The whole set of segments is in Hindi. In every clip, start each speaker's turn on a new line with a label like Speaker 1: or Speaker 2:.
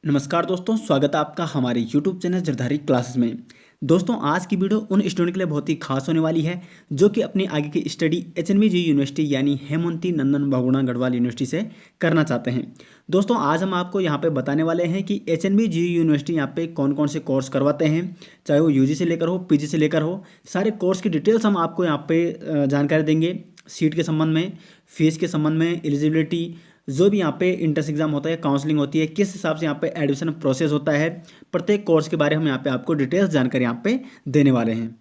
Speaker 1: नमस्कार दोस्तों, स्वागत है आपका हमारे YouTube चैनल जरधारी क्लासेस में। दोस्तों, आज की वीडियो उन स्टूडेंट के लिए बहुत ही खास होने वाली है जो कि अपनी आगे की स्टडी HNBG यूनिवर्सिटी यानी हेमवंती नंदन बहुगुणा गढ़वाल यूनिवर्सिटी से करना चाहते हैं। दोस्तों, आज हम आपको यहाँ पे बताने वाले हैं कि HNBG यूनिवर्सिटी यहाँ पे कौन कौन से कोर्स करवाते हैं, चाहे वो UG से लेकर हो, PG से लेकर हो। सारे कोर्स की डिटेल्स हम आपको यहाँ पे जानकारी देंगे। सीट के संबंध में, फीस के संबंध में, एलिजिबिलिटी, जो भी यहाँ पे इंट्रेंस एग्जाम होता है, काउंसलिंग होती है, किस हिसाब से यहाँ पे एडमिशन प्रोसेस होता है, प्रत्येक कोर्स के बारे में हम यहाँ पे आपको डिटेल्स जानकारी यहाँ पे देने वाले हैं।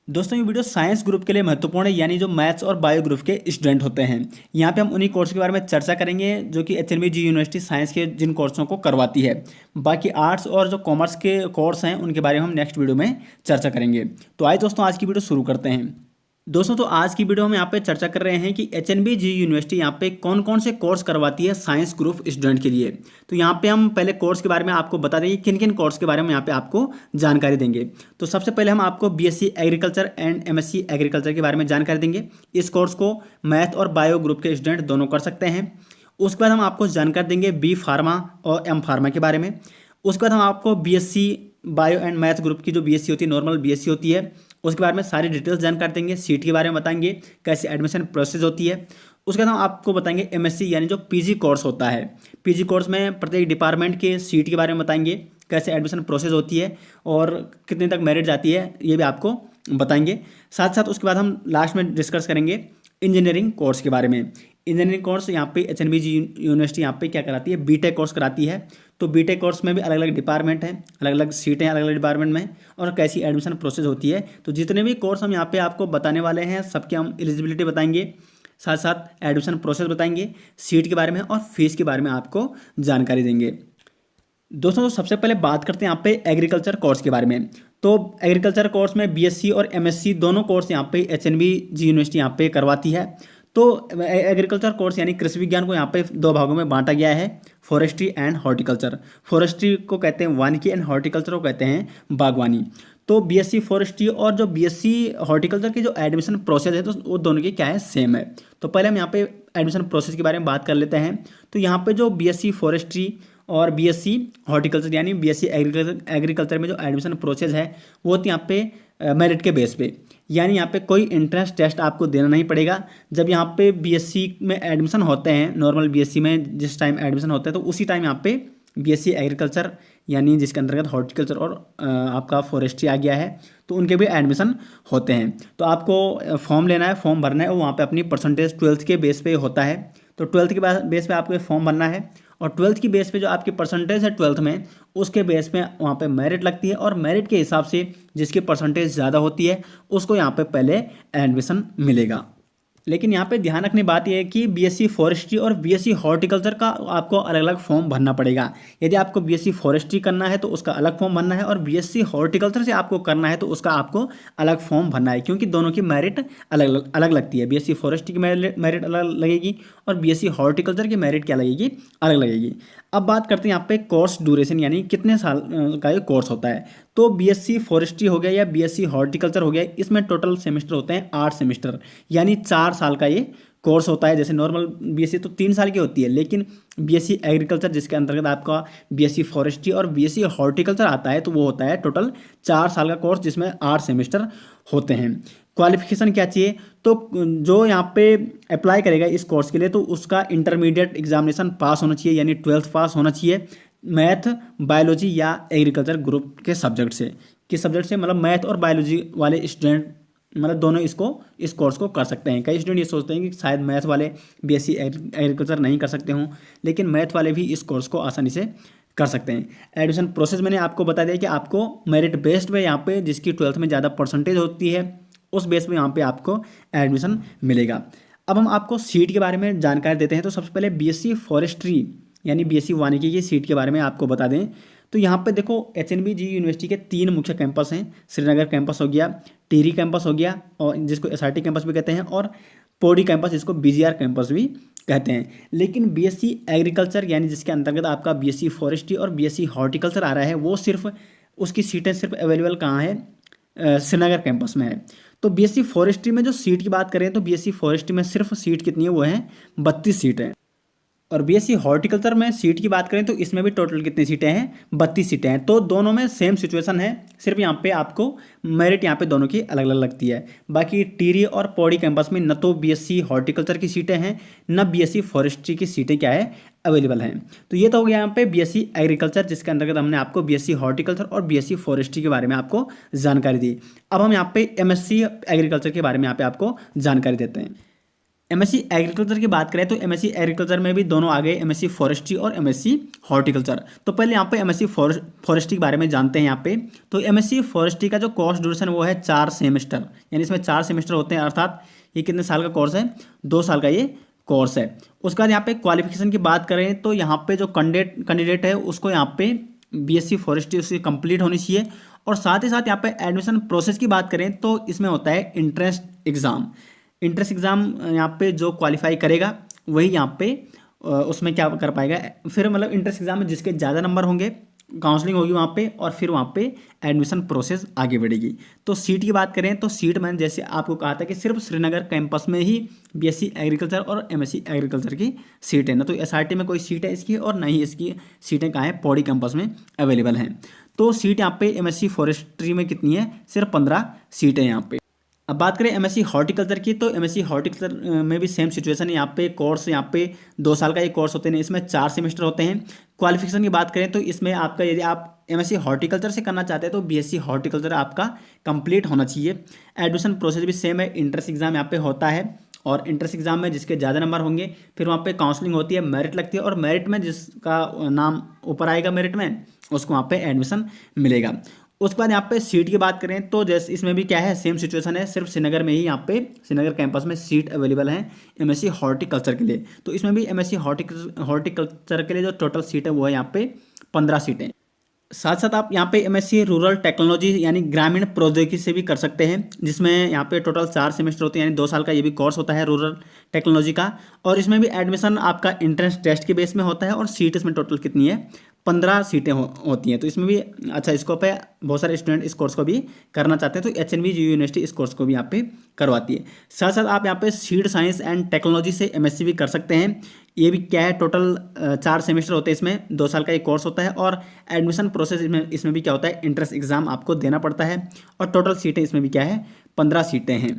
Speaker 1: दोस्तों, ये वीडियो साइंस ग्रुप के लिए महत्वपूर्ण है, यानी जो मैथ्स और बायो ग्रुप के स्टूडेंट होते हैं। यहाँ पे हम उन्हीं कोर्स के बारे में चर्चा करेंगे जो कि HNBG यूनिवर्सिटी साइंस के जिन कोर्सों को करवाती है। बाकी आर्ट्स और जो कॉमर्स के कोर्स हैं उनके बारे में हम नेक्स्ट वीडियो में चर्चा करेंगे। तो आइए दोस्तों, आज की वीडियो शुरू करते हैं। दोस्तों, तो आज की वीडियो में यहाँ पे चर्चा कर रहे हैं कि HNBG यूनिवर्सिटी यहाँ पे कौन कौन से कोर्स करवाती है साइंस ग्रुप स्टूडेंट के लिए। तो यहाँ पे हम पहले कोर्स के बारे में आपको बता देंगे, किन किन कोर्स के बारे में यहाँ पे आपको जानकारी देंगे। तो सबसे पहले हम आपको BSc agriculture and MSc agriculture के बारे में जानकारी देंगे। इस कोर्स को मैथ और बायो ग्रुप के स्टूडेंट दोनों कर सकते हैं। उसके बाद हम आपको जानकारी देंगे B फार्मा और M फार्मा के बारे में। उसके बाद हम आपको BSc bio and math group की जो BSc होती है, नॉर्मल BSc होती है, उसके बारे में सारी डिटेल्स जानकारी देंगे। सीट के बारे में बताएंगे, कैसे एडमिशन प्रोसेस होती है। उसके बाद हम आपको बताएंगे MSc यानी जो PG कोर्स होता है। PG कोर्स में प्रत्येक डिपार्टमेंट के सीट के बारे में बताएंगे, कैसे एडमिशन प्रोसेस होती है और कितने तक मेरिट जाती है, ये भी आपको बताएंगे। साथ साथ उसके बाद हम लास्ट में डिस्कस करेंगे इंजीनियरिंग कोर्स के बारे में। इंजीनियरिंग कोर्स यहाँ पे HNBG यूनिवर्सिटी यहाँ पे क्या कराती है, BTech कोर्स कराती है। तो BTech कोर्स में भी अलग अलग डिपार्टमेंट हैं, अलग अलग सीटें अलग अलग डिपार्टमेंट में, और कैसी एडमिशन प्रोसेस होती है। तो जितने भी कोर्स हम यहाँ पे आपको बताने वाले हैं, सबके हम एलिजिबिलिटी बताएंगे, साथ साथ एडमिशन प्रोसेस बताएंगे, सीट के बारे में और फीस के बारे में आपको जानकारी देंगे। दोस्तों, तो सबसे पहले बात करते हैं यहाँ पे एग्रीकल्चर कोर्स के बारे में। तो एग्रीकल्चर कोर्स में BSc और MSc दोनों कोर्स यहाँ पे HNBG यूनिवर्सिटी यहाँ पे करवाती है। तो एग्रीकल्चर कोर्स यानी कृषि विज्ञान को यहाँ पे दो भागों में बांटा गया है, फॉरेस्ट्री एंड हॉर्टिकल्चर। फॉरेस्ट्री को कहते हैं वानिकी एंड हॉर्टिकल्चर को कहते हैं बागवानी। तो BSc फॉरेस्ट्री और जो BSc हॉर्टिकल्चर की जो एडमिशन प्रोसेस है, तो वो दोनों की क्या है, सेम है। तो पहले हम यहाँ पे एडमिशन प्रोसेस के बारे में बात कर लेते हैं। तो यहाँ पे जो BSc फॉरेस्ट्री और BSc हॉर्टिकल्चर यानी BSc एग्रीकल्चर में जो एडमिशन प्रोसेस है वो होती है यहाँ पे मेरिट के बेस पे, यानी यहाँ पे कोई एंट्रेंस टेस्ट आपको देना नहीं पड़ेगा। जब यहाँ पे BSc में एडमिशन होते हैं, नॉर्मल BSc में जिस टाइम एडमिशन होता है, तो उसी टाइम यहाँ पे BSc एग्रीकल्चर यानी जिसके अंतर्गत हॉर्टिकल्चर और आपका फॉरेस्ट्री आ गया है, तो उनके भी एडमिशन होते हैं। तो आपको फॉर्म लेना है, फॉर्म भरना है, और वहाँ पे अपनी परसेंटेज 12th के बेस पे होता है। तो 12th के बेस पे आपको फॉर्म भरना है, और 12th की बेस पे जो आपकी परसेंटेज है 12th में, उसके बेस पे वहाँ पे मेरिट लगती है, और मेरिट के हिसाब से जिसकी परसेंटेज ज़्यादा होती है उसको यहाँ पे पहले एडमिशन मिलेगा। लेकिन यहाँ पे ध्यान रखने बात यह है कि BSc फॉरेस्ट्री और BSc हॉर्टिकल्चर का आपको अलग अलग फॉर्म भरना पड़ेगा। यदि आपको BSc फॉरेस्ट्री करना है तो उसका अलग फॉर्म भरना है, और BSc हॉर्टिकल्चर से आपको करना है तो उसका आपको अलग फॉर्म भरना है, क्योंकि दोनों की मेरिट अलग अलग लगती है। BSc फॉरेस्ट्री की मेरिट अलग लगेगी और BSc हॉर्टिकल्चर की मेरिट क्या लगेगी, अलग लगेगी। अब बात करते हैं यहाँ पे कोर्स ड्यूरेशन, यानी कितने साल का ये कोर्स होता है। तो BSc फॉरेस्ट्री हो गया या BSc हॉर्टिकल्चर हो गया, इसमें टोटल सेमेस्टर होते हैं 8 सेमेस्टर, यानी 4 साल का ये कोर्स होता है। जैसे नॉर्मल BSc तो 3 साल की होती है, लेकिन BSc एग्रीकल्चर जिसके अंतर्गत आपका BSc फॉरेस्ट्री और BSc हॉर्टिकल्चर आता है, तो वो होता है टोटल 4 साल का कोर्स, जिसमें 8 सेमेस्टर होते हैं। क्वालिफिकेशन क्या चाहिए, तो जो यहाँ पे अप्लाई करेगा इस कोर्स के लिए, तो उसका इंटरमीडिएट एग्जामिनेशन पास होना चाहिए, यानी 12th पास होना चाहिए, मैथ, बायोलॉजी या एग्रीकल्चर ग्रुप के सब्जेक्ट से। किस सब्जेक्ट से, मतलब मैथ और बायोलॉजी वाले स्टूडेंट, मतलब दोनों इस कोर्स को कर सकते हैं। कई स्टूडेंट ये सोचते हैं कि शायद मैथ वाले BSc एग्रीकल्चर नहीं कर सकते हों, लेकिन मैथ वाले भी इस कोर्स को आसानी से कर सकते हैं। एडमिशन प्रोसेस मैंने आपको बता दिया कि आपको मेरिट बेस्ड पे यहाँ पे जिसकी 12th में ज़्यादा परसेंटेज होती है उस बेस पे यहाँ पे आपको एडमिशन मिलेगा। अब हम आपको सीट के बारे में जानकारी देते हैं। तो सबसे पहले BSc फॉरेस्ट्री यानी BSc वानिकी की सीट के बारे में आपको बता दें। तो यहाँ पे देखो HNBG यूनिवर्सिटी के 3 मुख्य कैंपस हैं। श्रीनगर कैंपस हो गया, टिहरी कैंपस हो गया, और जिसको SRT कैंपस भी कहते हैं, और पौड़ी कैंपस जिसको BGR कैंपस भी कहते हैं। लेकिन BSc एग्रीकल्चर यानी जिसके अंतर्गत आपका BSc फॉरेस्ट्री और BSc हॉर्टिकल्चर आ रहा है, वो सिर्फ उसकी सीटें सिर्फ अवेलेबल कहाँ है, श्रीनगर कैंपस में है। तो BSc फॉरेस्ट्री में जो सीट की बात करें, तो BSc फॉरेस्ट्री में सिर्फ सीट कितनी है, वो है 32 सीट है। और बीएससी हॉर्टिकल्चर में सीट की बात करें तो इसमें भी टोटल कितनी सीटें हैं, 32 सीटें हैं। तो दोनों में सेम सिचुएशन है, सिर्फ यहाँ पे आपको मेरिट यहाँ पे दोनों की अलग अलग लगती है। बाकी टिहरी और पौड़ी कैंपस में न तो बीएससी हॉर्टिकल्चर की सीटें हैं, न बीएससी फॉरेस्ट्री की सीटें क्या है, अवेलेबल हैं। तो ये तो हो गया यहाँ पे बीएससी एग्रीकल्चर, जिसके अंतर्गत हमने आपको बीएससी हॉर्टिकल्चर और बीएससी फॉरेस्ट्री के बारे में आपको जानकारी दी। अब हम यहाँ पे एमएससी एग्रीकल्चर के बारे में यहाँ पे आपको जानकारी देते हैं। एमएससी एग्रीकल्चर की बात करें तो एमएससी एग्रीकल्चर में भी दोनों आ गए, एमएससी फॉरेस्ट्री और एमएससी हॉर्टिकल्चर। तो पहले यहाँ पे एमएससी फॉरेस्ट्री के बारे में जानते हैं यहाँ पे। तो एमएससी फॉरेस्ट्री का जो कोर्स ड्यूरेशन वो है 4 सेमेस्टर, यानी इसमें 4 सेमेस्टर होते हैं, अर्थात ये कितने साल का कोर्स है, 2 साल का ये कोर्स है। उसके बाद यहाँ पे क्वालिफिकेशन की बात करें तो यहाँ पे जो कैंडिडेट है उसको यहाँ पे बीएससी फॉरेस्ट्री उसकी कंप्लीट होनी चाहिए। और साथ ही साथ यहाँ पे एडमिशन प्रोसेस की बात करें तो इसमें होता है इंट्रेंस एग्ज़ाम। इंट्रेंस एग्ज़ाम यहाँ पे जो क्वालिफाई करेगा वही यहाँ पे उसमें क्या कर पाएगा, फिर मतलब इंट्रेंस एग्ज़ाम में जिसके ज़्यादा नंबर होंगे काउंसलिंग होगी वहाँ पे, और फिर वहाँ पे एडमिशन प्रोसेस आगे बढ़ेगी। तो सीट की बात करें तो सीट मैंने जैसे आपको कहा था कि सिर्फ श्रीनगर कैंपस में ही बीएससी एग्रीकल्चर और एमएससी एग्रीकल्चर की सीट है, ना तो एसआरटी में कोई सीट है इसकी, और ना ही इसकी सीटें कहाँ हैं, पौड़ी कैंपस में अवेलेबल हैं। तो सीट यहाँ पे एमएससी फॉरेस्ट्री में कितनी है, सिर्फ 15 सीटें यहाँ पे। अब बात करें एमएससी हॉर्टिकल्चर की, तो एमएससी हॉर्टिकल्चर में भी सेम सिचुएशन है। यहाँ पे कोर्स यहाँ पे 2 साल का एक कोर्स होते हैं, इसमें 4 सेमेस्टर होते हैं। क्वालिफिकेशन की बात करें तो इसमें आपका यदि आप एमएससी हॉर्टिकल्चर से करना चाहते हैं तो बीएससी हॉर्टिकल्चर आपका कंप्लीट होना चाहिए। एडमिशन प्रोसेस भी सेम है, इंट्रेंस एग्जाम यहाँ पे होता है, और इंट्रेंस एग्जाम में जिसके ज़्यादा नंबर होंगे फिर वहाँ पे काउंसलिंग होती है, मेरिट लगती है, और मेरिट में जिसका नाम ऊपर आएगा मेरिट में उसको वहाँ पे एडमिशन मिलेगा। उसके बाद यहाँ पे सीट की बात करें तो जैसे इसमें भी क्या है, सेम सिचुएशन है, सिर्फ श्रीनगर में ही यहाँ पे श्रीनगर कैंपस में सीट अवेलेबल है एमएससी हॉर्टिकल्चर के लिए। तो इसमें भी एमएससी हॉर्टिकल्चर के लिए जो टोटल सीट है वो है यहाँ पे 15 सीटें। साथ साथ आप यहाँ पे एमएससी रूरल टेक्नोलॉजी यानी ग्रामीण प्रौद्योगिकी से भी कर सकते हैं, जिसमें यहाँ पे टोटल 4 सेमेस्टर होते हैं, यानी 2 साल का ये भी कोर्स होता है रूरल टेक्नोलॉजी का। और इसमें भी एडमिशन आपका इंट्रेंस टेस्ट के बेस में होता है, और सीट इसमें टोटल कितनी है, 15 सीटें होती हैं। तो इसमें भी अच्छा स्कोप है, बहुत सारे स्टूडेंट इस कोर्स को भी करना चाहते हैं, तो एचएनवी यूनिवर्सिटी इस कोर्स को भी यहाँ पे करवाती है। साथ साथ आप यहाँ पे सीड साइंस एंड टेक्नोलॉजी से एमएससी भी कर सकते हैं। ये भी क्या है, टोटल 4 सेमेस्टर होते हैं, इसमें 2 साल का एक कोर्स होता है, और एडमिशन प्रोसेस इसमें भी क्या होता है, इंट्रेंस एग्जाम आपको देना पड़ता है, और टोटल सीटें इसमें भी क्या है, 15 सीटें हैं।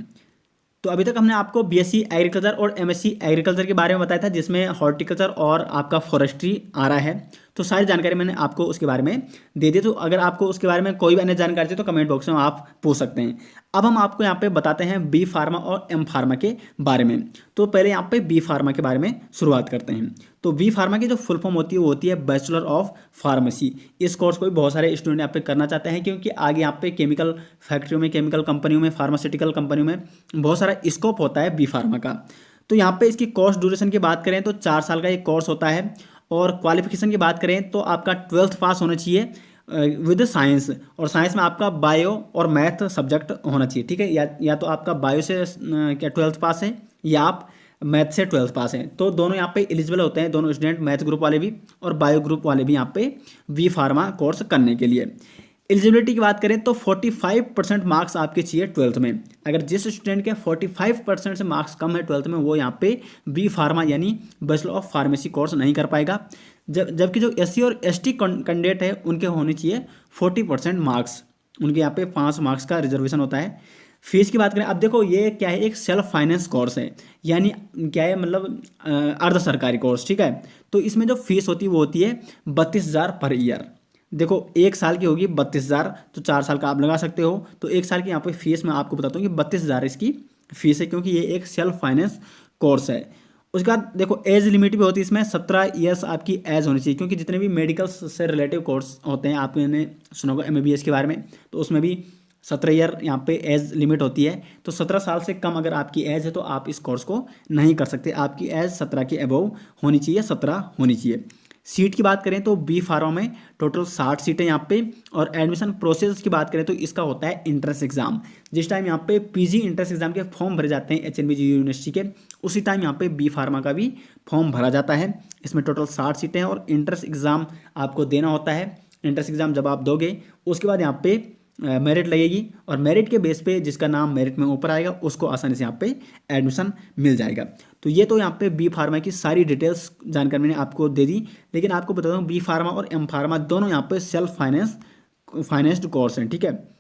Speaker 1: तो अभी तक हमने आपको बीएससी एग्रीकल्चर और एमएससी एग्रीकल्चर के बारे में बताया था, जिसमें हॉर्टिकल्चर और आपका फॉरेस्ट्री आ रहा है। तो सारी जानकारी मैंने आपको उसके बारे में दे दी। तो अगर आपको उसके बारे में कोई भी अन्य जानकारी चाहिए तो कमेंट बॉक्स में आप पूछ सकते हैं। अब हम आपको यहाँ पे बताते हैं बी फार्मा और एम फार्मा के बारे में। तो पहले यहाँ पे बी फार्मा के बारे में शुरुआत करते हैं। तो बी फार्मा की जो फुल फॉर्म होती है वो होती है बैचलर ऑफ फार्मेसी। इस कोर्स को भी बहुत सारे स्टूडेंट यहाँ पे करना चाहते हैं, क्योंकि आगे यहाँ पे केमिकल फैक्ट्रियों में, केमिकल कंपनियों में, फार्मास्यूटिकल कंपनियों में बहुत सारा स्कोप होता है बी फार्मा का। तो यहाँ पे इसकी कोर्स ड्यूरेशन की बात करें तो 4 साल का एक कोर्स होता है, और क्वालिफिकेशन की बात करें तो आपका 12th पास होना चाहिए विद साइंस, और साइंस में आपका बायो और मैथ सब्जेक्ट होना चाहिए, ठीक है। या तो आपका बायो से क्या 12th पास है, या आप मैथ से 12th पास हैं। तो दोनों यहाँ पे एलिजिबल होते हैं, दोनों स्टूडेंट, मैथ ग्रुप वाले भी और बायो ग्रुप वाले भी यहाँ पे बी फार्मा कोर्स करने के लिए। एलिजिबिलिटी की बात करें तो 45% मार्क्स आपके चाहिए 12th में। अगर जिस स्टूडेंट के 45% से मार्क्स कम है 12th में, वो यहाँ पे बी फार्मा यानी बैचलर ऑफ फार्मेसी कोर्स नहीं कर पाएगा। जबकि जो एससी और एसटी कैंडिडेट है उनके होने चाहिए 40% मार्क्स, उनके यहाँ पे 5 मार्क्स का रिजर्वेशन होता है। फीस की बात करें, अब देखो ये क्या है, एक सेल्फ फाइनेंस कोर्स है, यानी क्या है, मतलब अर्ध सरकारी कोर्स, ठीक है। तो इसमें जो फीस होती है वो होती है 32,000 पर ईयर। देखो 1 साल की होगी 32,000, तो 4 साल का आप लगा सकते हो। तो 1 साल की यहाँ पे फीस मैं आपको बताता हूँ कि 32,000 इसकी फीस है, क्योंकि ये एक सेल्फ फाइनेंस कोर्स है। उसके बाद देखो एज लिमिट भी होती है इसमें, 17 ईयर्स आपकी एज होनी चाहिए, क्योंकि जितने भी मेडिकल से रिलेटिव कोर्स होते हैं, आपने सुना होगा MBBS के बारे में, तो उसमें भी 17 ईयर यहाँ पे एज लिमिट होती है। तो 17 साल से कम अगर आपकी एज है तो आप इस कोर्स को नहीं कर सकते, आपकी एज 17 के अबव होनी चाहिए, 17 होनी चाहिए। सीट की बात करें तो बी फार्मा में टोटल 60 सीटें यहाँ पे, और एडमिशन प्रोसेस की बात करें तो इसका होता है इंट्रेंस एग्जाम। जिस टाइम यहाँ पे पीजी इंट्रेंस एग्जाम के फॉर्म भरे जाते हैं HNBG यूनिवर्सिटी के, उसी टाइम यहाँ पे बी फार्मा का भी फॉर्म भरा जाता है। इसमें टोटल 60 सीटें हैं, और इंट्रेंस एग्जाम आपको देना होता है। इंट्रेंस एग्जाम जब आप दोगे उसके बाद यहाँ पे मेरिट लगेगी और मेरिट के बेस पे जिसका नाम मेरिट में ऊपर आएगा उसको आसानी से यहाँ पे एडमिशन मिल जाएगा। तो ये तो यहाँ पे बी फार्मा की सारी डिटेल्स जानकारी मैंने आपको दे दी। लेकिन आपको बता दूँ बी फार्मा और एम फार्मा दोनों यहाँ पे सेल्फ फाइनेंस्ड कोर्स हैं, ठीक है।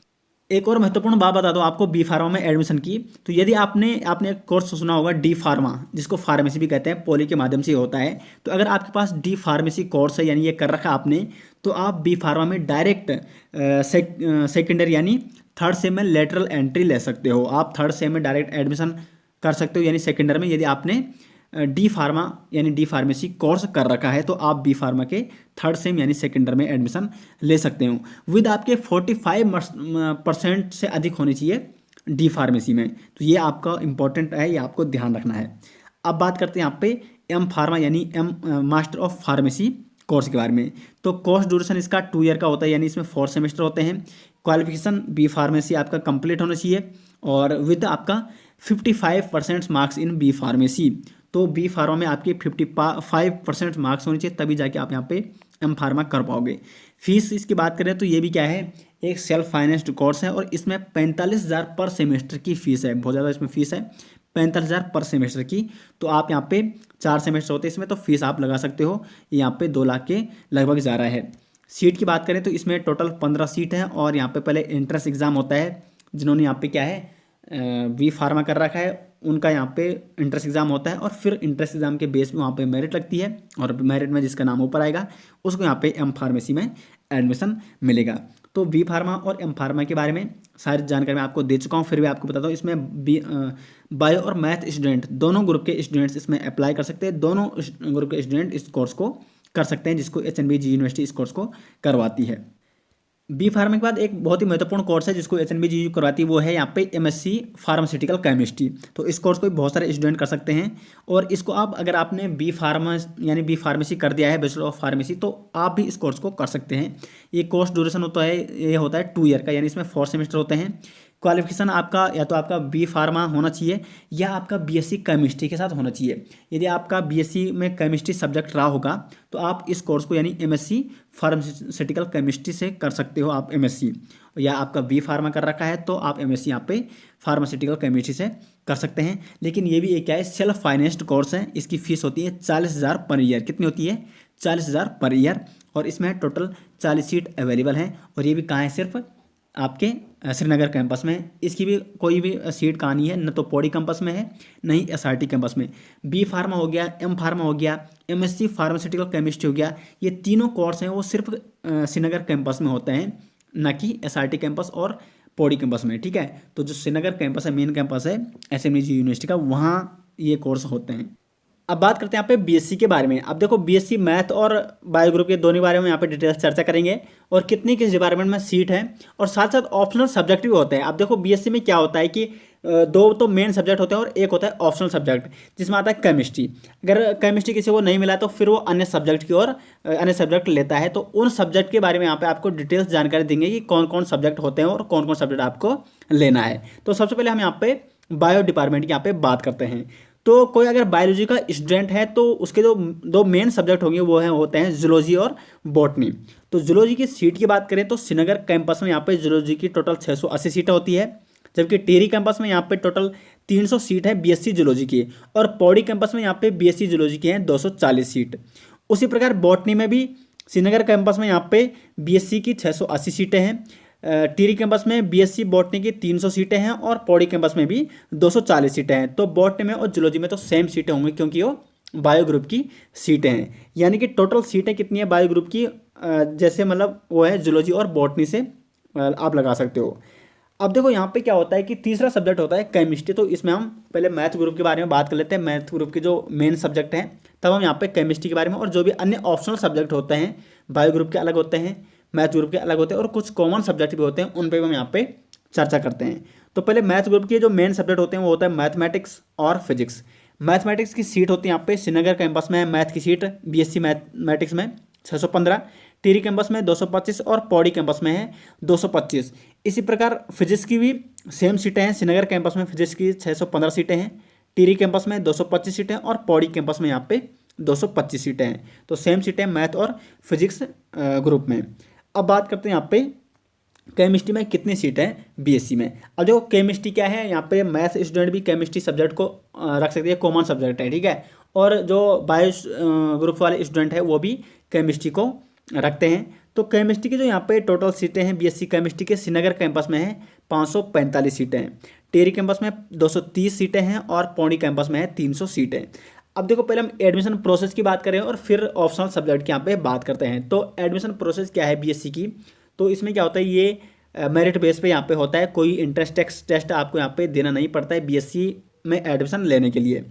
Speaker 1: एक और महत्वपूर्ण बात बता दो आपको बी फार्मा में एडमिशन की। तो यदि आपने एक कोर्स सुना होगा डी फार्मा, जिसको फार्मेसी भी कहते हैं, पॉली के माध्यम से होता है। तो अगर आपके पास डी फार्मेसी कोर्स है यानी ये कर रखा आपने, तो आप बी फार्मा में डायरेक्ट सेकेंडरी यानी थर्ड सेम में लेटरल एंट्री ले सकते हो। आप थर्ड सेम में डायरेक्ट एडमिशन कर सकते हो यानी सेकेंडरी में, यदि आपने डी फार्मा यानी डी फार्मेसी कोर्स कर रखा है तो आप बी फार्मा के थर्ड सेम यानी सेकेंड ईयर में एडमिशन ले सकते हो। विद आपके 45% से अधिक होनी चाहिए डी फार्मेसी में। तो ये आपका इंपॉर्टेंट है, ये आपको ध्यान रखना है। अब बात करते हैं यहाँ पे एम फार्मा यानी मास्टर ऑफ फार्मेसी कोर्स के बारे में। तो कोर्स ड्यूरेशन इसका 2 ईयर का होता है यानी इसमें 4 सेमेस्टर होते हैं। क्वालिफिकेशन बी फार्मेसी आपका कंप्लीट होना चाहिए और विद आपका 55% मार्क्स इन बी फार्मेसी। तो बी फार्मा में आपके 55% मार्क्स होने चाहिए, तभी जाके आप यहाँ पे एम फार्मा कर पाओगे। फीस इसकी बात करें तो ये भी क्या है, एक सेल्फ फाइनेंस्ड कोर्स है और इसमें 45,000 पर सेमेस्टर की फ़ीस है। बहुत ज़्यादा इसमें फ़ीस है, 45,000 पर सेमेस्टर की। तो आप यहाँ पे 4 सेमेस्टर होते हैं इसमें, तो फीस आप लगा सकते हो। यहाँ पे 2 लाख के लगभग जा रहा है। सीट की बात करें तो इसमें टोटल 15 सीट है और यहाँ पे पहले एंट्रेंस एग्ज़ाम होता है। जिन्होंने यहाँ पे क्या है बी फार्मा कर रखा है उनका यहाँ पे इंट्रेंस एग्ज़ाम होता है और फिर इंट्रेंस एग्ज़ाम के बेस में वहाँ पे मेरिट लगती है और मेरिट में जिसका नाम ऊपर आएगा उसको यहाँ पे एम फार्मेसी में एडमिशन मिलेगा। तो बी फार्मा और एम फार्मा के बारे में सारी जानकारी मैं आपको दे चुका हूँ, फिर भी आपको बताता हूँ। इसमें बायो और मैथ स्टूडेंट दोनों ग्रुप के स्टूडेंट्स इसमें अप्लाई कर सकते हैं। दोनों ग्रुप के स्टूडेंट इस कोर्स को कर सकते हैं, जिसको HNBG यूनिवर्सिटी इस कोर्स को करवाती है। बी फार्मा के बाद एक बहुत ही महत्वपूर्ण कोर्स है जिसको HNBG करवाती है, वो है यहाँ पे MSc फार्मास्यूटिकल केमिस्ट्री। तो इस कोर्स को भी बहुत सारे स्टूडेंट कर सकते हैं और इसको आप अगर आपने बी फार्मा यानी बी फार्मेसी कर दिया है, बैचलर ऑफ फार्मेसी, तो आप भी इस कोर्स को कर सकते हैं। ये कोर्स ड्यूरेशन होता है, ये होता है 2 ईयर का यानी इसमें 4 सेमेस्टर होते हैं। क्वालिफिकेशन आपका या तो आपका बी फार्मा होना चाहिए या आपका BSc केमिस्ट्री के साथ होना चाहिए। यदि आपका BSc में केमिस्ट्री सब्जेक्ट रहा होगा तो आप इस कोर्स को यानी MSc फार्मास्यूटिकल केमिस्ट्री से कर सकते हो आप MSc, या आपका बी फार्मा कर रखा है तो आप MSc यहाँ पे फार्मास्यूटिकल केमिस्ट्री से कर सकते हैं। लेकिन ये भी एक क्या है, सेल्फ फाइनेंस्ड कोर्स है। इसकी फ़ीस होती है 40,000 पर ईयर। कितनी होती है? 40,000 पर ईयर। और इसमें टोटल 40 सीट अवेलेबल हैं और ये भी कहाँ है, सिर्फ आपके श्रीनगर कैंपस में। इसकी भी कोई भी सीट कहाँ नहीं है, न तो पौड़ी कैंपस में है न ही SRT कैंपस में। बी फार्मा हो गया, एम फार्मा हो गया, MSc फार्मास्यूटिकल केमिस्ट्री हो गया, ये तीनों कोर्स हैं वो सिर्फ श्रीनगर कैंपस में होते हैं, न कि SRT कैंपस और पौड़ी कैंपस में, ठीक है। तो जो श्रीनगर कैंपस है, मेन कैंपस है HNBG यूनिवर्सिटी का, वहाँ ये कोर्स होते हैं। अब बात करते हैं यहाँ पे BSc के बारे में। अब देखो BSc मैथ और बायो ग्रुप के दोनों बारे में यहाँ पे डिटेल्स चर्चा करेंगे और कितनी किस डिपार्टमेंट में सीट है और साथ साथ ऑप्शनल सब्जेक्ट भी होते हैं। अब देखो BSc में क्या होता है कि 2 तो मेन सब्जेक्ट होते हैं और एक होता है ऑप्शनल सब्जेक्ट, जिसमें आता है केमिस्ट्री। अगर केमिस्ट्री किसी को नहीं मिला तो फिर वो अन्य सब्जेक्ट की ओर अन्य सब्जेक्ट लेता है। तो उन सब्जेक्ट के बारे में यहाँ पे आपको डिटेल्स जानकारी देंगे कि कौन कौन सब्जेक्ट होते हैं और कौन कौन सब्जेक्ट आपको लेना है। तो सबसे पहले हम यहाँ पे बायो डिपार्टमेंट की यहाँ पे बात करते हैं। तो कोई अगर बायोलॉजी का स्टूडेंट है तो उसके जो 2 मेन सब्जेक्ट होंगे वो होते हैं जूलॉजी और बॉटनी। तो जूलॉजी की सीट की बात करें तो श्रीनगर कैंपस में यहाँ पे जूलॉजी की टोटल 680 सीटें होती है, जबकि टिहरी कैंपस में यहाँ पे टोटल 300 सीट है BSc जूलॉजी की, और पौड़ी कैंपस में यहाँ पे BSc जूलॉजी की हैं 240 सीट। उसी प्रकार बॉटनी में भी श्रीनगर कैंपस में यहाँ पे BSc की 680 सीटें हैं, टिहरी कैंपस में BSc बॉटनी की 300 सीटें हैं और पौड़ी कैंपस में भी 240 सीटें हैं। तो बॉटनी में और जूलॉजी में तो सेम सीटें होंगी क्योंकि वो बायो ग्रुप की सीटें हैं। यानी कि टोटल सीटें कितनी है बायो ग्रुप की, जैसे मतलब वो है जूलॉजी और बॉटनी से आप लगा सकते हो। अब देखो यहाँ पे क्या होता है कि तीसरा सब्जेक्ट होता है केमिस्ट्री। तो इसमें हम पहले मैथ ग्रुप के बारे में बात कर लेते हैं। मैथ ग्रुप के जो मेन सब्जेक्ट हैं, तब हम यहाँ पे केमिस्ट्री के बारे में और जो भी अन्य ऑप्शनल सब्जेक्ट होते हैं बायो ग्रुप के अलग होते हैं, मैथ ग्रुप के अलग होते हैं और कुछ कॉमन सब्जेक्ट भी होते हैं, उन पर हम यहाँ पे चर्चा करते हैं। तो पहले मैथ ग्रुप के जो मेन सब्जेक्ट होते हैं वो होता है मैथमेटिक्स और फिजिक्स। मैथमेटिक्स की सीट होती है यहाँ पे श्रीनगर कैंपस में, मैथ की सीट BSc मैथमेटिक्स में 615, टिहरी कैंपस में 225 और पौड़ी कैंपस में है 225। इसी प्रकार फिजिक्स की भी सेम सीटें हैं। श्रीनगर कैंपस में फिजिक्स की 615 सीटें हैं, टिहरी कैंपस में 225 सीटें और पौड़ी कैंपस में यहाँ पे 225 सीटें हैं। तो सेम सीटें मैथ और फिजिक्स ग्रुप में। अब बात करते हैं यहाँ पे केमिस्ट्री में कितनी सीट है बीएससी में। अब देखो केमिस्ट्री क्या है, यहाँ पे मैथ स्टूडेंट भी केमिस्ट्री सब्जेक्ट को रख सकते हैं, कॉमन सब्जेक्ट है, ठीक है। और जो बायो ग्रुप वाले स्टूडेंट है वो भी केमिस्ट्री को रखते हैं। तो केमिस्ट्री की जो यहाँ पे टोटल सीटें हैं बीएससी केमिस्ट्री के श्रीनगर कैंपस में है 545 सीटें हैं, टिहरी कैंपस में 230 सीटें हैं और पौड़ी कैंपस में है 300 सीटें। अब देखो पहले हम एडमिशन प्रोसेस की बात करें और फिर ऑप्शनल सब्जेक्ट की यहाँ पे बात करते हैं। तो एडमिशन प्रोसेस क्या है बीएससी की, तो इसमें क्या होता है, ये मेरिट बेस पे यहाँ पे होता है, कोई इंट्रेंस टेस्ट आपको यहाँ पे देना नहीं पड़ता है बीएससी में एडमिशन लेने के लिए।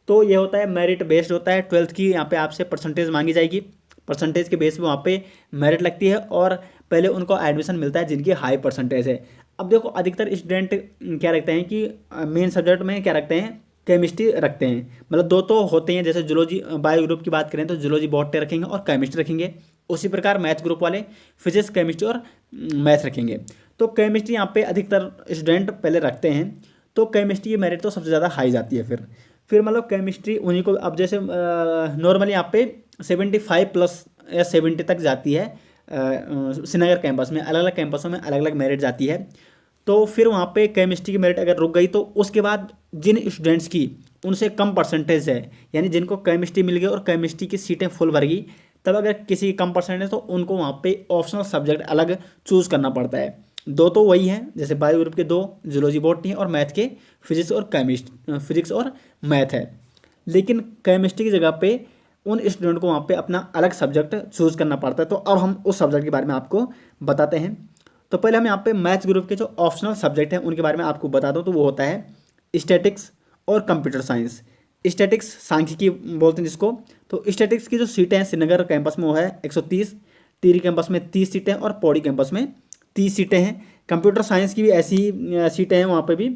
Speaker 1: तो ये होता है मेरिट बेस्ड होता है, 12th की यहाँ पे आपसे परसेंटेज मांगी जाएगी, परसेंटेज के बेस पे वहाँ पे मेरिट लगती है और पहले उनको एडमिशन मिलता है जिनकी हाई परसेंटेज है। अब देखो अधिकतर स्टूडेंट क्या रखते हैं कि मेन सब्जेक्ट में क्या रखते हैं, केमिस्ट्री रखते हैं, मतलब दो तो होते हैं, जैसे जूलॉजी बायो ग्रुप की बात करें तो जूलॉजी बॉटनी रखेंगे और केमिस्ट्री रखेंगे, उसी प्रकार मैथ ग्रुप वाले फिजिक्स केमिस्ट्री और मैथ रखेंगे। तो केमिस्ट्री यहाँ पे अधिकतर स्टूडेंट पहले रखते हैं, तो केमिस्ट्री की मेरिट तो सबसे ज़्यादा हाई जाती है। फिर मतलब केमिस्ट्री उन्हीं को, अब जैसे नॉर्मली यहाँ पे 75 प्लस या 70 तक जाती है श्रीनगर कैंपस में, अलग अलग कैंपसों में अलग अलग मेरिट जाती है। तो फिर वहाँ पे केमिस्ट्री की मेरिट अगर रुक गई तो उसके बाद जिन स्टूडेंट्स की उनसे कम परसेंटेज है, यानी जिनको केमिस्ट्री मिल गई और केमिस्ट्री की सीटें फुल भर गई, तब अगर किसी की कम परसेंटेज है तो उनको वहाँ पे ऑप्शनल सब्जेक्ट अलग चूज़ करना पड़ता है। दो तो वही हैं, जैसे बायो ग्रुप के दो जूलॉजी बॉटनी और मैथ के फिजिक्स और मैथ है, लेकिन केमिस्ट्री की जगह पे उन स्टूडेंट को वहाँ पे अपना अलग सब्जेक्ट चूज़ करना पड़ता है। तो अब हम उस सब्जेक्ट के बारे में आपको बताते हैं। तो पहले हम यहाँ पे मैथ्स ग्रुप के जो ऑप्शनल सब्जेक्ट हैं उनके बारे में आपको बता दूँ, तो वो होता है स्टैटिक्स और कंप्यूटर साइंस। स्टैटिक्स सांख्यिकी बोलते हैं जिसको। तो स्टैटिक्स की जो सीटें हैं श्रीनगर कैंपस में वो है 130, टिहरी कैंपस में 30 सीटें और पौड़ी कैंपस में 30 सीटें हैं। कंप्यूटर साइंस की भी ऐसी सीटें हैं वहाँ पे भी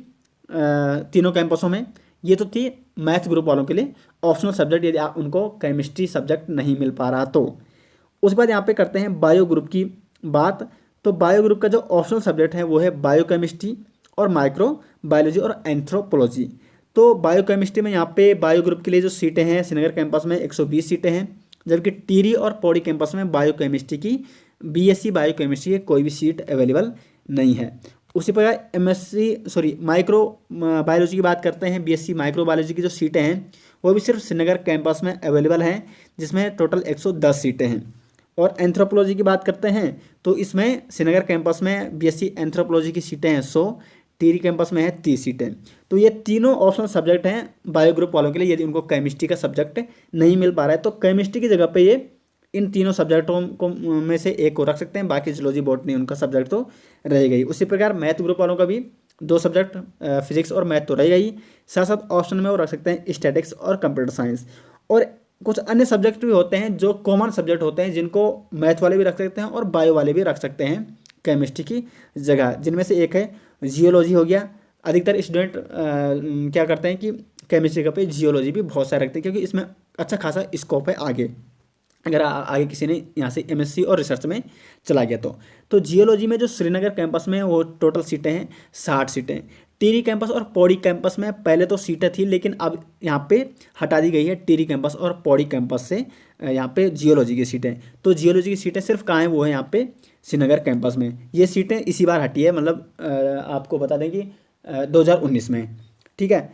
Speaker 1: तीनों कैंपसों में। ये तो थी मैथ ग्रुप वालों के लिए ऑप्शनल सब्जेक्ट, यदि आप उनको केमिस्ट्री सब्जेक्ट नहीं मिल पा रहा तो। उसके बाद यहाँ पे करते हैं बायो ग्रुप की बात। तो बायो ग्रुप का जो ऑप्शनल सब्जेक्ट है वो है बायोकेमिस्ट्री और माइक्रो बायोलॉजी और एंथ्रोपोलॉजी। तो बायोकेमिस्ट्री में यहाँ पे बायो ग्रुप के लिए जो सीटें हैं श्रीनगर कैंपस में 120 सीटें हैं, जबकि टिहरी और पौड़ी कैंपस में बायोकेमिस्ट्री की बीएससी बायोकेमिस्ट्री की कोई भी सीट अवेलेबल नहीं है। उसी प्रकार माइक्रो बायोलॉजी की बात करते हैं, बीएससी माइक्रो बायोलॉजी की जो सीटें हैं वो भी सिर्फ श्रीनगर कैंपस में अवेलेबल हैं, जिसमें टोटल 110 सीटें हैं। और एंथ्रोपोलॉजी की बात करते हैं तो इसमें श्रीनगर कैंपस में बीएससी एंथ्रोपोलॉजी की सीटें हैं 100, टिहरी कैंपस में है 30 सीटें। तो ये तीनों ऑप्शनल सब्जेक्ट हैं बायो ग्रुप वालों के लिए, यदि उनको केमिस्ट्री का सब्जेक्ट नहीं मिल पा रहा है तो केमिस्ट्री की जगह पे ये इन तीनों सब्जेक्टों को में से एक को रख सकते हैं, बाकी जूलॉजी बॉटनी उनका सब्जेक्ट तो रहेगा ही। उसी प्रकार मैथ ग्रुप वालों का भी 2 सब्जेक्ट फिजिक्स और मैथ तो रहेगा ही, साथ साथ ऑप्शन में वो रख सकते हैं स्टैटिक्स और कंप्यूटर साइंस। और कुछ अन्य सब्जेक्ट भी होते हैं जो कॉमन सब्जेक्ट होते हैं, जिनको मैथ वाले भी रख सकते हैं और बायो वाले भी रख सकते हैं केमिस्ट्री की जगह, जिनमें से एक है जियोलॉजी हो गया। अधिकतर स्टूडेंट क्या करते हैं कि केमिस्ट्री का पे जियोलॉजी भी बहुत सारे रखते हैं, क्योंकि इसमें अच्छा खासा स्कोप है आगे, अगर आगे किसी ने यहाँ से एमएससी और रिसर्च में चला गया तो जियोलॉजी में जो श्रीनगर कैंपस में वो टोटल सीटें हैं 60 सीटें। टिहरी कैंपस और पौड़ी कैंपस में पहले तो सीटें थी, लेकिन अब यहाँ पे हटा दी गई है टिहरी कैंपस और पौड़ी कैंपस से यहाँ पे जियोलॉजी की सीटें। तो जियोलॉजी की सीटें सिर्फ कहाँ हैं, वो है यहाँ पे श्रीनगर कैंपस में। ये सीटें इसी बार हटी है, मतलब आपको बता दें कि 2019 में, ठीक है।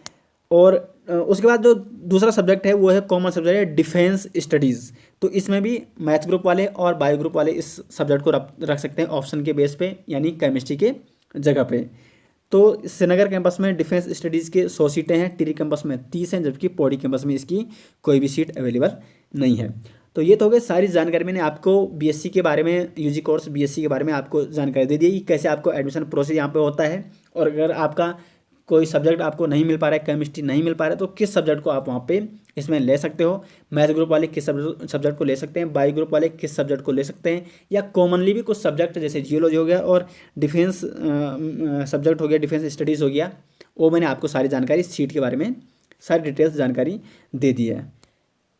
Speaker 1: और उसके बाद जो दूसरा सब्जेक्ट है वो है कॉमन सब्जेक्ट है डिफेंस स्टडीज़। तो इसमें भी मैथ ग्रुप वाले और बायो ग्रुप वाले इस सब्जेक्ट को रख सकते हैं ऑप्शन के बेस पे, यानी केमिस्ट्री के जगह पे। तो श्रीनगर कैंपस में डिफेंस स्टडीज़ के 100 सीटें हैं, टिहरी कैंपस में 30 हैं, जबकि पौड़ी कैंपस में इसकी कोई भी सीट अवेलेबल नहीं है। तो ये तो हो गई सारी जानकारी, मैंने आपको बीएससी के बारे में, यूजी कोर्स बीएससी के बारे में आपको जानकारी दे दी कि कैसे आपको एडमिशन प्रोसेस यहाँ पे होता है। और अगर आपका कोई सब्जेक्ट आपको नहीं मिल पा रहा है, केमिस्ट्री नहीं मिल पा रहा है, तो किस सब्जेक्ट को आप वहाँ पे इसमें ले सकते हो। मैथ ग्रुप वाले किस सब्जेक्ट को ले सकते हैं, बायो ग्रुप वाले किस सब्जेक्ट को ले सकते हैं, या कॉमनली भी कुछ सब्जेक्ट जैसे जियोलॉजी हो गया और डिफेंस सब्जेक्ट हो गया, डिफेंस स्टडीज़ हो गया, वो मैंने आपको सारी जानकारी सीट के बारे में सारी डिटेल्स जानकारी दे दी है।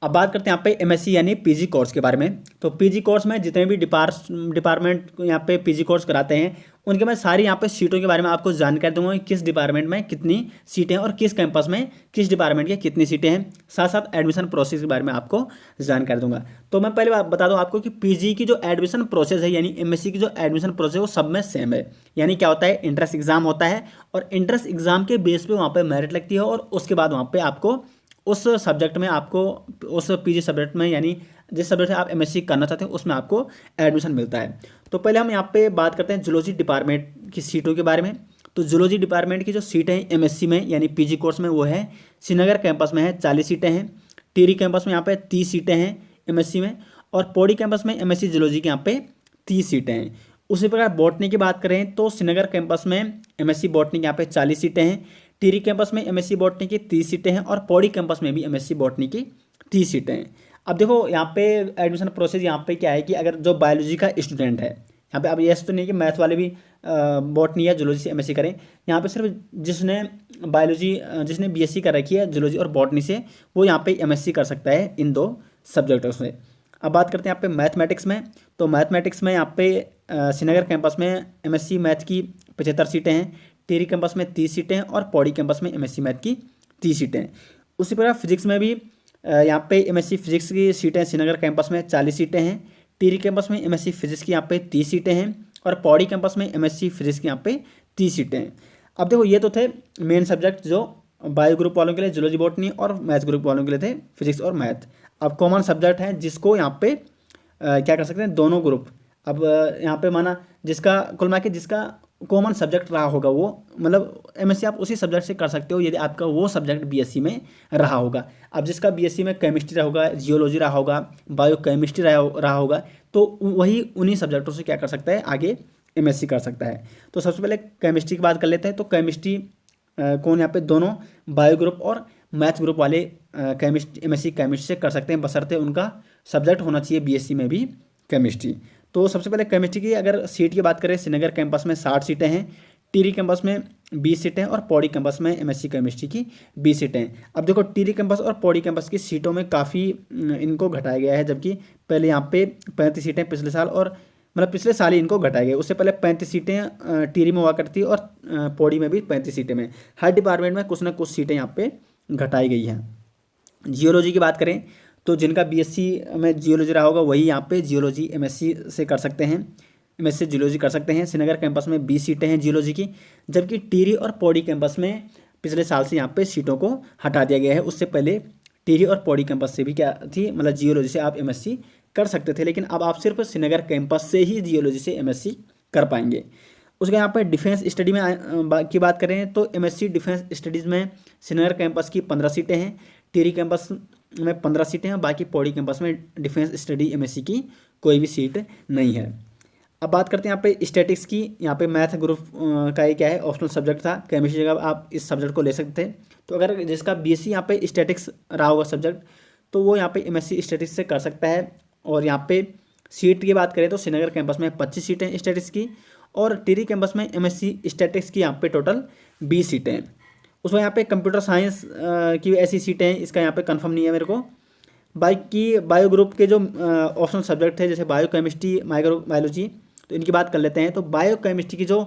Speaker 1: अब बात करते हैं यहाँ पे एमएससी यानी पीजी कोर्स के बारे में। तो पीजी कोर्स में जितने भी डिपार्टमेंट यहाँ पे पीजी कोर्स कराते हैं उनके मैं सारी यहाँ पे सीटों के बारे में आपको जानकारी दूंगा कि किस डिपार्टमेंट में कितनी सीटें हैं और किस कैंपस में किस डिपार्टमेंट की कितनी सीटें हैं, साथ साथ एडमिशन प्रोसेस के बारे में आपको जानकारी दूंगा। तो मैं पहले बता दूं आपको कि पीजी की जो एडमिशन प्रोसेस है यानी एमएससी की जो एडमिशन प्रोसेस है वो सब में सेम है। यानी क्या होता है, इंट्रेंस एग्जाम होता है और इंट्रेंस एग्जाम के बेस पे वहाँ पर मेरिट लगती है और उसके बाद वहाँ पर आपको उस सब्जेक्ट में आपको उस पीजी सब्जेक्ट में यानी जिस सब्जेक्ट से आप एमएससी करना चाहते हैं उसमें आपको एडमिशन मिलता है। तो पहले हम यहाँ पे बात करते हैं जूलॉजी डिपार्टमेंट की सीटों के बारे में। तो जूलॉजी डिपार्टमेंट की जो सीटें हैं एमएससी में यानी पीजी कोर्स में वो है श्रीनगर कैंपस में है 40 सीटें हैं, टिहरी कैंपस में यहाँ पे 30 सीटें हैं एमएससी में, और पौड़ी कैंपस में एमएससी जूलॉजी के यहाँ पे 30 सीटें हैं। उसी प्रकार बॉटनी की बात करें तो श्रीनगर कैंपस में एमएससी बॉटनी के यहाँ पे 40 सीटें हैं, टिहरी कैंपस में एमएससी बॉटनी की 30 सीटें हैं और पौड़ी कैंपस में भी एमएससी बॉटनी की 30 सीटें हैं। अब देखो यहाँ पे एडमिशन प्रोसेस यहाँ पे क्या है कि अगर जो बायोलॉजी का स्टूडेंट है यहाँ पे, अब ये तो नहीं कि मैथ वाले भी बॉटनी या जूलॉजी से एमएससी करें, यहाँ पे सिर्फ जिसने बीएससी कर रखी है जूलॉजी और बॉटनी से वो यहाँ पे एमएससी कर सकता है इन दो सब्जेक्टों से। अब बात करते हैं यहाँ पे मैथमेटिक्स में। तो मैथमेटिक्स में यहाँ पे श्रीनगर कैंपस में एमएससी मैथ की 75 सीटें हैं, टिहरी कैंपस में 30 सीटें हैं और पौड़ी कैंपस में एमएससी मैथ की 30 सीटें हैं। उसी प्रकार फिजिक्स में भी यहाँ पे एमएससी फिजिक्स की सीटें श्रीनगर कैंपस में 40 सीटें हैं, टिहरी कैंपस में एमएससी फिजिक्स की यहाँ पे 30 सीटें हैं और पौड़ी कैंपस में एमएससी फिजिक्स की यहाँ पे 30 सीटें हैं। अब देखो ये तो थे मेन सब्जेक्ट जो बायो ग्रुप वालों के लिए, जूलॉजी बॉटनी, और मैथ ग्रुप वालों के लिए थे फिजिक्स और मैथ। अब कॉमन सब्जेक्ट है जिसको यहाँ पे क्या कर सकते हैं दोनों ग्रुप। अब यहाँ पे माना जिसका कुल मिला के जिसका कॉमन सब्जेक्ट रहा होगा वो मतलब एमएससी आप उसी सब्जेक्ट से कर सकते हो यदि आपका वो सब्जेक्ट बीएससी में रहा होगा। अब जिसका बीएससी में केमिस्ट्री रहा होगा, जियोलॉजी रहा होगा, बायो केमिस्ट्री रहा होगा तो वही उन्हीं सब्जेक्टों से क्या कर सकता है आगे एमएससी कर सकता है। तो सबसे पहले केमिस्ट्री की बात कर लेते हैं। तो केमिस्ट्री कौन यहाँ पे दोनों बायो ग्रुप और मैथ ग्रुप वाले एमएससी केमिस्ट्री से कर सकते हैं बशर्ते उनका सब्जेक्ट होना चाहिए बीएससी में भी केमिस्ट्री। तो सबसे पहले केमिस्ट्री की अगर सीट की बात करें श्रीनगर कैंपस में 60 सीटें हैं, टिहरी कैंपस में 20 सीटें हैं और पौड़ी कैंपस में एमएससी केमिस्ट्री की 20 सीटें हैं। अब देखो टिहरी कैंपस और पौड़ी कैंपस की सीटों में काफ़ी इनको घटाया गया है, जबकि पहले यहाँ पे 35 सीटें पिछले साल और मतलब पिछले साल ही इनको घटाया गया। उससे पहले 35 सीटें टिहरी में हुआ करती और पौड़ी में भी 35 सीटें में हर डिपार्टमेंट में कुछ ना कुछ सीटें यहाँ पे घटाई गई हैं। जियोलॉजी की बात करें तो जिनका बीएससी में जियोलॉजी रहा होगा वही यहाँ पे जियोलॉजी एमएससी से कर सकते हैं, एमएससी जियोलॉजी कर सकते हैं। श्रीनगर कैंपस में 20 सीटें हैं जियोलॉजी की, जबकि टिहरी और पौड़ी कैंपस में पिछले साल से यहाँ पे सीटों को हटा दिया गया है। उससे पहले टिहरी और पौड़ी कैंपस से भी क्या थी मतलब जियोलॉजी से आप एमएससी कर सकते थे, लेकिन अब आप सिर्फ श्रीनगर कैंपस से ही जियोलॉजी से एमएससी कर पाएंगे। उसके यहाँ पर डिफेंस स्टडी में की बात करें तो एमएससी डिफेंस स्टडीज़ में श्रीनगर कैंपस की 15 सीटें हैं, टिहरी कैंपस में 15 सीटें हैं, बाकी पौड़ी कैंपस में डिफेंस स्टडी एमएससी की कोई भी सीट नहीं है। अब बात करते हैं यहाँ पे स्टैटिक्स की। यहाँ पे मैथ ग्रुप का ये क्या है ऑप्शनल सब्जेक्ट था, केमिस्ट्री जगह आप इस सब्जेक्ट को ले सकते थे। तो अगर जिसका बीएससी यहाँ पे स्टैटिक्स रहा होगा सब्जेक्ट तो वो यहाँ पे एमएससी स्टैटिक्स से कर सकता है। और यहाँ पे सीट की बात करें तो श्रीनगर कैंपस में 25 सीटें स्टैटिक्स की और टिहरी कैंपस में एमएससी स्टैटिक्स की यहाँ पे टोटल 20 सीटें हैं। उसमें यहाँ पे कंप्यूटर साइंस की ऐसी सीटें हैं, इसका यहाँ पे कंफर्म नहीं है मेरे को। बाकी बायो ग्रुप के जो ऑप्शनल सब्जेक्ट थे जैसे बायो केमिस्ट्री, माइक्रो बायोलॉजी, तो इनकी बात कर लेते हैं। तो बायो केमिस्ट्री की जो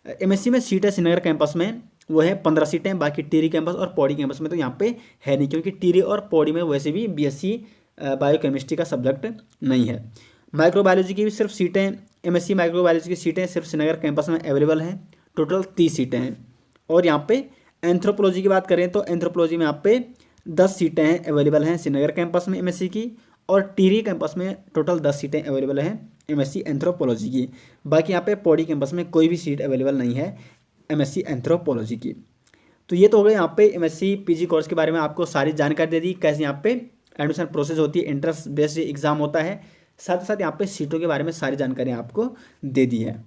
Speaker 1: एमएससी में सीट है श्रीनगर कैंपस में वो है 15 सीटें, बाकी टिहरी कैंपस और पौड़ी कैंपस में तो यहाँ पे है नहीं, क्योंकि टिहरी और पौड़ी में वैसे भी बीएससी बायो केमिस्ट्री का सब्जेक्ट नहीं है। माइक्रो बायोलॉजी की भी सिर्फ सीटें एमएससी माइक्रो बायोलॉजी की सीटें सिर्फ श्रीनगर कैंपस में अवेलेबल हैं, टोटल 30 सीटें हैं। और यहाँ पे एंथ्रोपोलॉजी की बात करें तो एंथ्रोपोलॉजी में यहाँ पे 10 सीटें हैं अवेलेबल हैं श्रीनगर कैंपस में एमएससी की, और टिहरी कैंपस में टोटल 10 सीटें अवेलेबल हैं एमएससी एंथ्रोपोलॉजी की। बाकी यहाँ पे पौड़ी कैंपस में कोई भी सीट अवेलेबल नहीं है एमएससी एंथ्रोपोलॉजी की। तो ये तो हो गए यहाँ पे एमएससी पीजी कोर्स के बारे में आपको सारी जानकारी दे दी, कैसे यहाँ पे एडमिशन प्रोसेस होती है, इंट्रेंस बेस्ड एग्जाम होता है, साथ ही साथ यहाँ पे सीटों के बारे में सारी जानकारी आपको दे दी है।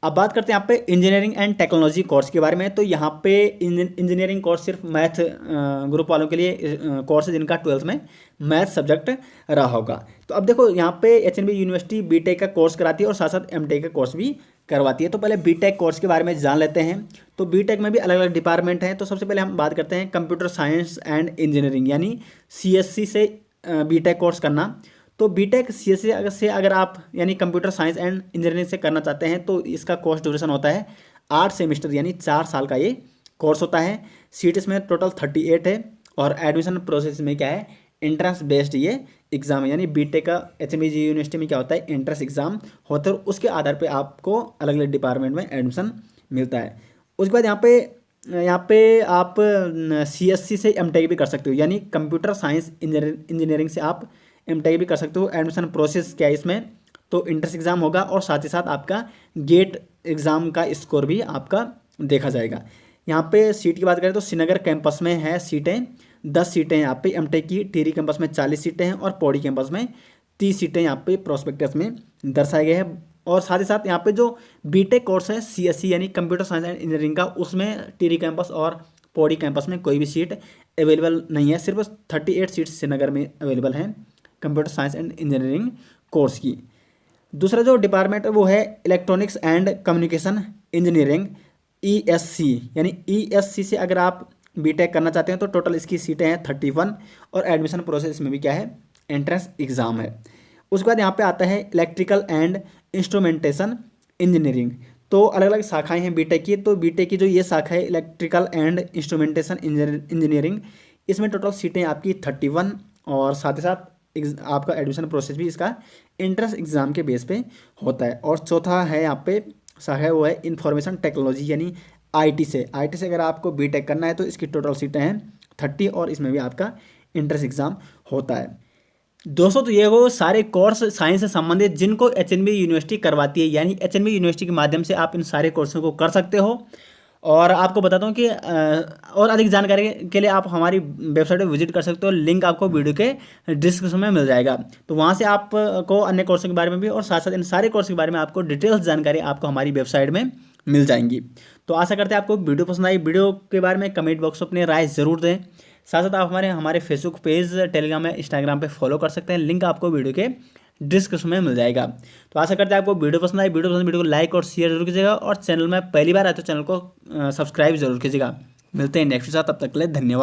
Speaker 1: अब बात करते हैं यहाँ पे इंजीनियरिंग एंड टेक्नोलॉजी कोर्स के बारे में। तो यहाँ पे इंजीनियरिंग कोर्स सिर्फ मैथ ग्रुप वालों के लिए कोर्स है जिनका 12th में मैथ सब्जेक्ट रहा होगा। तो अब देखो यहाँ पे एचएनबी यूनिवर्सिटी बीटेक का कोर्स कराती है और साथ साथ एमटेक का कोर्स भी करवाती है। तो पहले बीटेक कोर्स के बारे में जान लेते हैं। तो बीटेक में भी अलग अलग डिपार्टमेंट हैं। तो सबसे पहले हम बात करते हैं कंप्यूटर साइंस एंड इंजीनियरिंग यानी सीएससी से बीटेक कोर्स करना, तो बीटेक सीएससी से अगर आप यानी कंप्यूटर साइंस एंड इंजीनियरिंग से करना चाहते हैं तो इसका कोर्स ड्यूरेशन होता है 8 सेमेस्टर यानी 4 साल का ये कोर्स होता है। सीट इसमें टोटल 38 है और एडमिशन प्रोसेस में क्या है, एंट्रेंस बेस्ड ये एग्ज़ाम है। यानी बीटेक का एचएमजी यूनिवर्सिटी में क्या होता है, एंट्रेंस एग्ज़ाम होता है और उसके आधार पे आपको अलग अलग डिपार्टमेंट में एडमिशन मिलता है। उसके बाद यहाँ पे आप सीएससी से एमटेक भी कर सकते हो, यानी कंप्यूटर साइंस इंजीनियरिंग से आप एमटेक भी कर सकते हो। एडमिशन प्रोसेस क्या है इसमें, तो इंट्रेंस एग्ज़ाम होगा और साथ ही साथ आपका गेट एग्ज़ाम का स्कोर भी आपका देखा जाएगा। यहाँ पे सीट की बात करें तो श्रीनगर कैंपस में है सीटें 10 सीटें यहाँ पे एमटेक की, टिहरी कैंपस में 40 सीटें हैं और पौड़ी कैंपस में 30 सीटें यहाँ पे प्रोस्पेक्टस में दर्शाए गए हैं। और साथ ही साथ यहाँ पे जो बीटेक कोर्स है सीएससी यानी कंप्यूटर साइंस एंड इंजीनियरिंग का, उसमें टिहरी कैंपस और पौड़ी कैंपस में कोई भी सीट अवेलेबल नहीं है, सिर्फ 38 सीट्स श्रीनगर में अवेलेबल हैं computer science and engineering course की। दूसरा जो डिपार्टमेंट है वो है electronics and communication engineering ESC, यानी ईएससी से अगर आप बीटेक करना चाहते हैं तो टोटल इसकी सीटें हैं 31 और एडमिशन प्रोसेस में भी क्या है, एंट्रेंस एग्ज़ाम है। उसके बाद यहाँ पे आता है इलेक्ट्रिकल एंड इंस्ट्रूमेंटेशन इंजीनियरिंग, तो अलग अलग शाखाएं हैं बीटेक की। तो बीटेक की जो ये शाखा है इलेक्ट्रिकल एंड इंस्ट्रूमेंटेशन इंजीनियरिंग, इसमें टोटल सीटें आपकी 31 और साथ ही साथ आपका एडमिशन प्रोसेस भी इसका एंट्रेंस एग्ज़ाम के बेस पे होता है। और चौथा है यहाँ पे शाखा है वो है इंफॉर्मेशन टेक्नोलॉजी यानी आईटी से अगर आपको बीटेक करना है तो इसकी टोटल सीटें हैं 30 और इसमें भी आपका एंट्रेंस एग्ज़ाम होता है। दोस्तों तो ये वो सारे कोर्स साइंस से संबंधित जिनको एचएनबी यूनिवर्सिटी करवाती है, यानी एचएनबी यूनिवर्सिटी के माध्यम से आप इन सारे कोर्सों को कर सकते हो। और आपको बताता हूँ कि और अधिक जानकारी के लिए आप हमारी वेबसाइट पर विजिट कर सकते हो, लिंक आपको वीडियो के डिस्क्रिप्शन में मिल जाएगा। तो वहाँ से आपको अन्य कोर्सों के बारे में भी और साथ साथ इन सारे कोर्स के बारे में आपको डिटेल्स जानकारी आपको हमारी वेबसाइट में मिल जाएंगी। तो आशा करते हैं आपको वीडियो पसंद आई। वीडियो के बारे में कमेंट बॉक्स में अपनी राय ज़रूर दें। साथ साथ आप हमारे फेसबुक पेज, टेलीग्राम या इंस्टाग्राम पे फॉलो कर सकते हैं, लिंक आपको वीडियो के डिस्क्रिप्शन में मिल जाएगा। तो आशा करते हैं आपको वीडियो पसंद आई। वीडियो को लाइक और शेयर जरूर कीजिएगा और चैनल में पहली बार आए तो चैनल को सब्सक्राइब जरूर कीजिएगा। मिलते हैं नेक्स्ट के साथ, तब तक के लिए धन्यवाद।